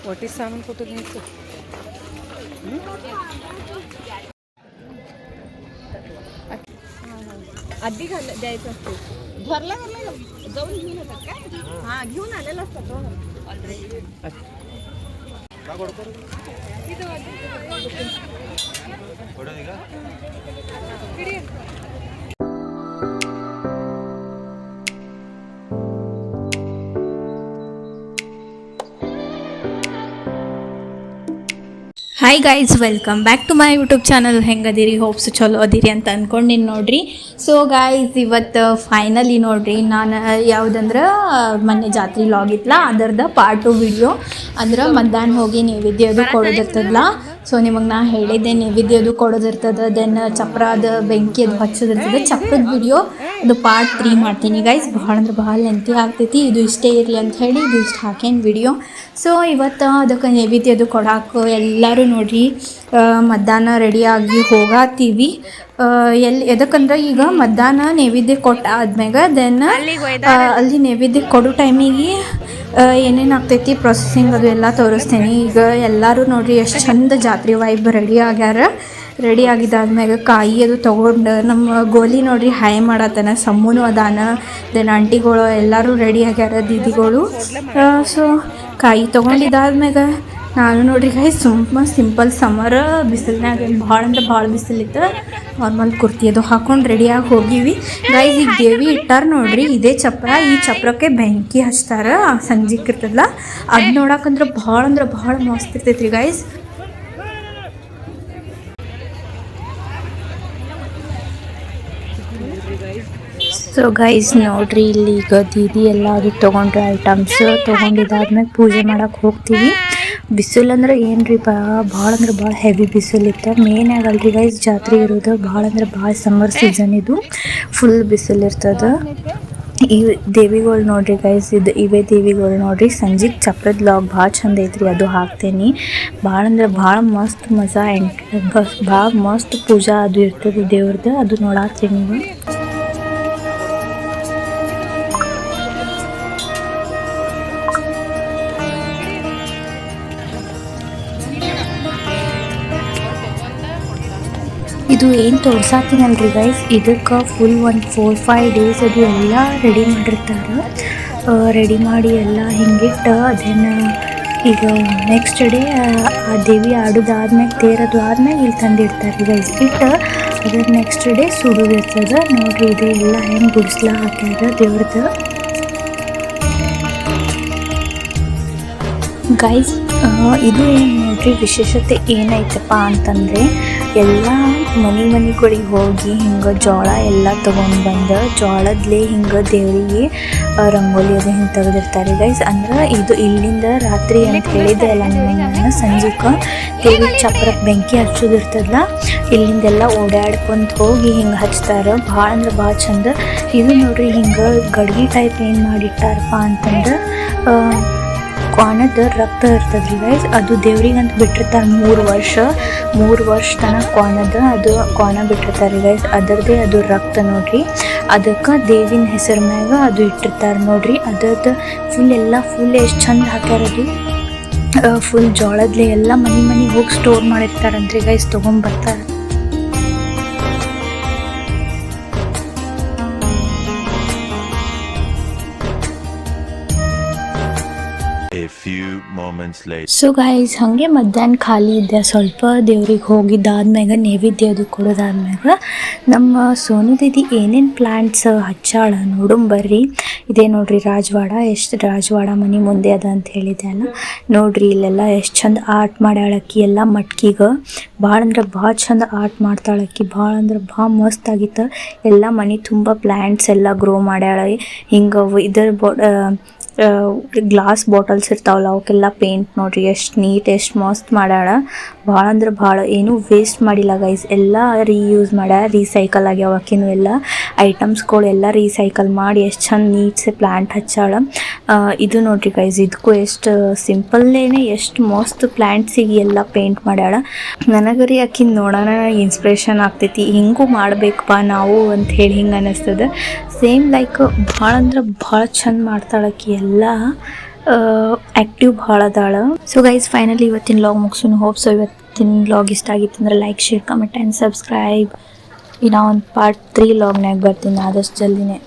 वटी सामान कुठं घ्यायचं आधी द्यायचं असते भरला जाऊन घेऊन येतात काय हा घेऊन आलेलं असतात already hi guys welcome back to my YouTube channel. ಹೆಂಗದಿರಿ? ಹೋಪ್ಸ್ ಚಲೋ ಅದಿರಿ ಅಂತ ಅಂದ್ಕೊಂಡಿನಿ ನೋಡ್ರಿ. ಸೊ ಗಾಯ್ಸ್ ಇವತ್ತು ಫೈನಲಿ ನೋಡ್ರಿ ನಾನು ಯಾವುದಂದ್ರೆ ಮೊನ್ನೆ ಜಾತ್ರೆ ಲಾಗ್ ಇತ್ತಲ್ಲ ಅದರದ ಪಾರ್ಟ್ 2 ವಿಡಿಯೋ ಅಂದ್ರೆ ಮಧ್ಯಾಹ್ನ ಹೋಗಿ ನೈವೇದ್ಯದು ಕೊಡೋದಿರ್ತದಲ್ಲ. ಸೊ ನಿಮಗೆ ನಾ ಹೇಳಿದ್ದೆ ನೈವೇದ್ಯದು ಕೊಡೋದಿರ್ತದೆ, ದೆನ್ ಚಪ್ರದ ಬೆಂಕಿ ಅದು ಹಚ್ಚೋದಿರ್ತದೆ. ಚಪ್ರದ ವಿಡಿಯೋ ಅದು ಪಾರ್ಟ್ 3 ಮಾಡ್ತೀನಿ ಗೈಸ್. ಭಾಳ ಅಂದ್ರೆ ಭಾಳ ಲೆಂತಿ ಆಗ್ತೈತಿ. ಇದು ಇಷ್ಟೇ ಇರಲಿ ಅಂತ ಹೇಳಿ ಇದು ಇಷ್ಟು ಹಾಕೇನು ವಿಡಿಯೋ. ಸೊ ಇವತ್ತು ಅದಕ್ಕೆ ನೈವೇದ್ಯದು ಕೊಡಾಕ ಎಲ್ಲರೂ ನೋಡ್ರಿ ಮಧ್ಯಾಹ್ನ ರೆಡಿಯಾಗಿ ಹೋಗಾತೀವಿ. ಎದಕ್ಕಂದ್ರೆ ಈಗ ಮಧ್ಯಾಹ್ನ ನೈವೇದ್ಯ ಕೊಟ್ಟು ಆದ್ಮ್ಯಾಗ ದೆನ್ ಅಲ್ಲಿ ನೈವೇದ್ಯ ಕೊಡೋ ಟೈಮಿಗೆ ಏನೇನು ಆಗ್ತೈತಿ ಪ್ರೊಸೆಸಿಂಗ್ ಅದು ಎಲ್ಲ ತೋರಿಸ್ತೇನೆ. ಈಗ ಎಲ್ಲರೂ ನೋಡ್ರಿ ಎಷ್ಟು ಚಂದ ಜಾತ್ರೆ ವೈಬ್ ರೆಡಿ ಆಗ್ಯಾರ. ರೆಡಿ ಆಗಿದ್ದಾದ್ಮ್ಯಾಗ ಕಾಯಿ ಅದು ತೊಗೊಂಡು ನಮ್ಮ ಗೋಲಿ ನೋಡ್ರಿ ಹಾಯ್ ಮಾಡತ್ತಾನ. ಸಮ್ಮೂನು ಅದಾನ, ದೆನ್ ಆಂಟಿಗಳು ಎಲ್ಲರೂ ರೆಡಿ ಆಗ್ಯಾರ, ದೀದಿಗಳು. ಸೊ ಕಾಯಿ ತೊಗೊಂಡಿದ್ದಾದ್ಮ್ಯಾಗ ನಾನು ನೋಡ್ರಿ ಗೈಸ್ ಸಿಂಪಲ್ ಸಮರ ಬಿಸಿಲ್ನಾಗ ಭಾಳ ಅಂದ್ರೆ ಭಾಳ ಬಿಸಿಲಿತ್ತು. ನಾರ್ಮಲ್ ಕುರ್ತಿ ಅದು ಹಾಕೊಂಡು ರೆಡಿಯಾಗಿ ಹೋಗಿವಿ ಗೈಸ್. ಈಗ ದೇವಿ ಇಟ್ಟಾರ ನೋಡ್ರಿ ಇದೇ ಚಪ್ರ. ಈ ಚಪ್ರಕ್ಕೆ ಬೆಂಕಿ ಹಚ್ತಾರ ಸಂಜಿಕ್ ಇರ್ತದಲ್ಲ, ಅದು ನೋಡಕ್ಕಂದ್ರೆ ಭಾಳ ಅಂದ್ರೆ ಭಾಳ ಮಸ್ತ್ ಇರ್ತೈತ್ರಿ ಗೈಸ್. ಸೊ ಗೈಸ್ ನೋಡ್ರಿ ಇಲ್ಲಿ ಈಗ ದೀದಿ ಎಲ್ಲ ಅದು ತೊಗೊಂಡ್ರೆ ಐಟಮ್ಸ್ ತೊಗೊಂಡಿದ್ದಾದ್ಮೇಲೆ ಪೂಜೆ ಮಾಡಕ್ಕೆ ಹೋಗ್ತೀವಿ. ಬಿಸಿಲು ಅಂದ್ರೆ ಏನ್ರಿ ಭಾಳ ಅಂದ್ರೆ ಭಾಳ ಹೆವಿ ಬಿಸಿಲಿತ್ತು. ಮೇನ್ ಆಗಲ್ರಿ ಗೈಸ್ ಜಾತ್ರೆ ಇರೋದು ಭಾಳ ಅಂದ್ರೆ ಭಾಳ ಸಮ್ಮರ್ ಸೀಸನ್, ಇದು ಫುಲ್ ಬಿಸಿಲು ಇರ್ತದೆ. ಈ ದೇವಿಗಳು ನೋಡ್ರಿ ಗೈಸ್, ಇವೇ ದೇವಿಗಳು ನೋಡ್ರಿ. ಸಂಜೆಗೆ ಚಪ್ರದ ಲಾಗ್ ಭಾಳ ಚಂದ ಐತ್ರಿ, ಅದು ಹಾಕ್ತೇನೆ. ಭಾಳ ಅಂದ್ರೆ ಭಾಳ ಮಸ್ತ್ ಮಜಾ ಭಾಳ ಮಸ್ತ್ ಪೂಜಾ ಅದು ಇರ್ತದೆ ದೇವ್ರದ್ದು, ಅದು ನೋಡಾತ್ರಿ ನೀವು. ಇದು ಏನು ತೋರ್ಸಾತೀನಲ್ರಿ ಗೈಸ್, ಇದಕ್ಕೆ ಫುಲ್ ಒಂದು 4-5 ಡೇಸ್ ಅದು ಎಲ್ಲ ರೆಡಿ ಮಾಡಿರ್ತಾರೆ. ರೆಡಿ ಮಾಡಿ ಎಲ್ಲ ಹಿಂಗಿಟ್ಟು ಅದನ್ನು ಈಗ ನೆಕ್ಸ್ಟ್ ಡೇ ಆ ದೇವಿ ಆಡೋದಾದ್ಮೇಲೆ ತೇರದು ಆದ್ಮೇಲೆ ಇಲ್ಲಿ ತಂದಿರ್ತಾರೆ ಗೈಸ್. ಇಟ್ಟು ಅದ್ರ ನೆಕ್ಸ್ಟ್ ಡೇ ಸುಡೋದಿರ್ತದೆ ನೋಡ್ರಿ. ಇದು ಎಲ್ಲ ಹೆಂಗೆ ಗುಡಿಸ್ಲ ಹಾಕ್ಯಾರ ದೇವ್ರದ್ದು ಗೈಸ್. ಇದು ಏನು ನೋಡ್ರಿ ವಿಶೇಷತೆ ಏನೈತಪ್ಪ ಅಂತಂದರೆ ಎಲ್ಲ ಮನೆಗಳಿಗೆ ಹೋಗಿ ಹಿಂಗೆ ಜೋಳ ಎಲ್ಲ ತೊಗೊಂಡು ಬಂದು ಜೋಳದ್ಲೇ ಹಿಂಗೆ ದೇವರಿಗೆ ರಂಗೋಲಿ ಅದು ಹಿಂಗೆ ತೆಗೆದಿರ್ತಾರೆ ಗೈಸ್. ಅಂದ್ರೆ ಇದು ಇಲ್ಲಿಂದ ರಾತ್ರಿ ಅಂತ ಹೇಳಿದ್ದೆ ಅಲ್ಲ ನಾನು ಸಂಜೆಗೆ ದೇವಿ ಚಪ್ರಕ್ಕೆ ಬೆಂಕಿ ಹಚ್ಚೋದಿರ್ತದಲ್ಲ, ಇಲ್ಲಿಂದೆಲ್ಲ ಓಡಾಡ್ಕೊಂಡು ಹೋಗಿ ಹಿಂಗೆ ಹಚ್ತಾರೆ. ಭಾಳ ಅಂದ್ರೆ ಭಾಳ ಚಂದ. ಇದು ನೋಡ್ರಿ ಹಿಂಗೆ ಗಡ್ಗೆ ಟೈಪ್ ಏನು ಮಾಡಿಟ್ಟಾರಪ್ಪ ಅಂತಂದ್ರೆ ಕ್ವಾಣದ ರಕ್ತ ಇರ್ತದ್ರಿ ಗೈಸ್. ಅದು ದೇವ್ರಿಗೆ ಅಂತ ಬಿಟ್ಟಿರ್ತಾರೆ 3 ವರ್ಷ ತನಕ ಕ್ವಾಣದ ಅದು ಕ್ವಾಣ ಬಿಟ್ಟಿರ್ತಾರೆ ಗೈಸ್. ಅದರದ್ದೇ ಅದು ರಕ್ತ ನೋಡ್ರಿ. ಅದಕ್ಕೆ ದೇವಿನ ಹೆಸರು ಮ್ಯಾಗ ಅದು ಇಟ್ಟಿರ್ತಾರೆ ನೋಡ್ರಿ. ಅದ್ರದ್ದು ಫುಲ್ ಎಷ್ಟು ಚಂದ ಹಾಕ್ಯಾರದು. ಫುಲ್ ಜೋಳದ್ಲೆ ಎಲ್ಲ ಮನೆ ಹೋಗಿ ಸ್ಟೋರ್ ಮಾಡಿರ್ತಾರಂತ್ರಿ ಗೈಸ್, ತೊಗೊಂಬರ್ತಾರೆ. ಸೊ ಗೈಸ್ ಹಾಗೆ ಮಧ್ಯಾಹ್ನ ಖಾಲಿ ಇದ್ದೆ ಸ್ವಲ್ಪ. ದೇವ್ರಿಗೆ ಹೋಗಿದ್ದಾದ್ಮ್ಯಾಗ ನೈವೇದ್ಯ ಅದು ಕೊಡೋದಾದ್ಮ್ಯಾಗ ನಮ್ಮ ಸೋನು ದೀದಿ ಏನೇನು ಪ್ಲ್ಯಾಂಟ್ಸ್ ಹಚ್ಚಾಳ ನೋಡುಂಬರ್ರಿ. ಇದೇ ನೋಡ್ರಿ ರಾಜವಾಡ. ಎಷ್ಟು ರಾಜವಾಡ ಮನೆ ಮುಂದೆ ಅದ ಅಂತ ಹೇಳಿದೆ ಅಲ್ಲ ನೋಡ್ರಿ. ಇಲ್ಲೆಲ್ಲ ಎಷ್ಟು ಚಂದ ಆರ್ಟ್ ಮಾಡ್ಯಾಳಕ್ಕಿ ಎಲ್ಲ ಮಟ್ಕಿಗೆ. ಭಾಳ ಅಂದ್ರೆ ಭಾಳ ಚಂದ ಆರ್ಟ್ ಮಾಡ್ತಾಳಕ್ಕಿ. ಭಾಳ ಅಂದ್ರೆ ಭಾಳ ಮಸ್ತ್ ಆಗಿತ್ತು. ಎಲ್ಲ ಮನೆ ತುಂಬ ಪ್ಲ್ಯಾಂಟ್ಸ್ ಎಲ್ಲ ಗ್ರೋ ಮಾಡ್ಯಾಳ. ಹಿಂಗೆ ಇದರ ಗ್ಲಾಸ್ ಬಾಟಲ್ಸ್ ಇರ್ತಾವಲ್ಲ ಅವಕ್ಕೆಲ್ಲ ಪೇಂಟ್ ನೋಡ್ರಿ ಎಷ್ಟು ನೀಟ್ ಎಷ್ಟು ಮಸ್ತ್ ಮಾಡ್ಯಾಳ. ಭಾಳ ಅಂದ್ರೆ ಭಾಳ ಏನೂ ವೇಸ್ಟ್ ಮಾಡಿಲ್ಲ ಗೈಸ್, ಎಲ್ಲ ರೀಯೂಸ್ ಮಾಡ್ಯಾಳ, ರೀಸೈಕಲ್ ಆಗ್ಯಾವ ಆಕಿನೂ ಎಲ್ಲ ಐಟಮ್ಸ್ಗಳು ಎಲ್ಲ ರೀಸೈಕಲ್ ಮಾಡಿ ಎಷ್ಟು ಚಂದ ನೀಟ್ಸ್ ಪ್ಲ್ಯಾಂಟ್ ಹಚ್ಚಾಳ. ಇದು ನೋಡ್ರಿ ಗೈಸ್, ಇದಕ್ಕೂ ಎಷ್ಟು ಸಿಂಪಲ್ಲೇನೆ ಎಷ್ಟು ಮಸ್ತ್ ಪ್ಲ್ಯಾಂಟ್ಸಿಗೆ ಎಲ್ಲ ಪೇಂಟ್ ಮಾಡ್ಯಾಳ. ನನಗೆ ರೀ ಆಕಿನ ನೋಡೋಣ ಇನ್ಸ್ಪಿರೇಷನ್ ಆಗ್ತೈತಿ, ಹಿಂಗೂ ಮಾಡ್ಬೇಕಪ್ಪ ನಾವು ಅಂತ ಹೇಳಿ ಹಿಂಗೆ ಅನ್ನಿಸ್ತದೆ. ಸೇಮ್ ಲೈಕ್ ಭಾಳ ಅಂದ್ರೆ ಭಾಳ ಚಂದ ಮಾಡ್ತಾಳೆ ಆಕಿ, ಎಲ್ಲ ಆ್ಯಕ್ಟಿವ್ ಭಾಳ ಅದಾಳ. ಸೊ ಗೈಸ್ ಫೈನಲಿ ಇವತ್ತಿನ ಲಾಗ್ ಮುಗಿಸೋಣ. ಹೋಪ್ ಸೊ ಇವತ್ತಿನ ಲಾಗ್ ಇಷ್ಟ ಆಗಿತ್ತು ಅಂದ್ರೆ like share comment and subscribe. ಇನ್ನೂ ಒಂದು ಪಾರ್ಟ್ 3 ಲಾಗ್ನಾಗ ಬರ್ತೀನಿ ಆದಷ್ಟು ಜಲ್ದಿನೇ.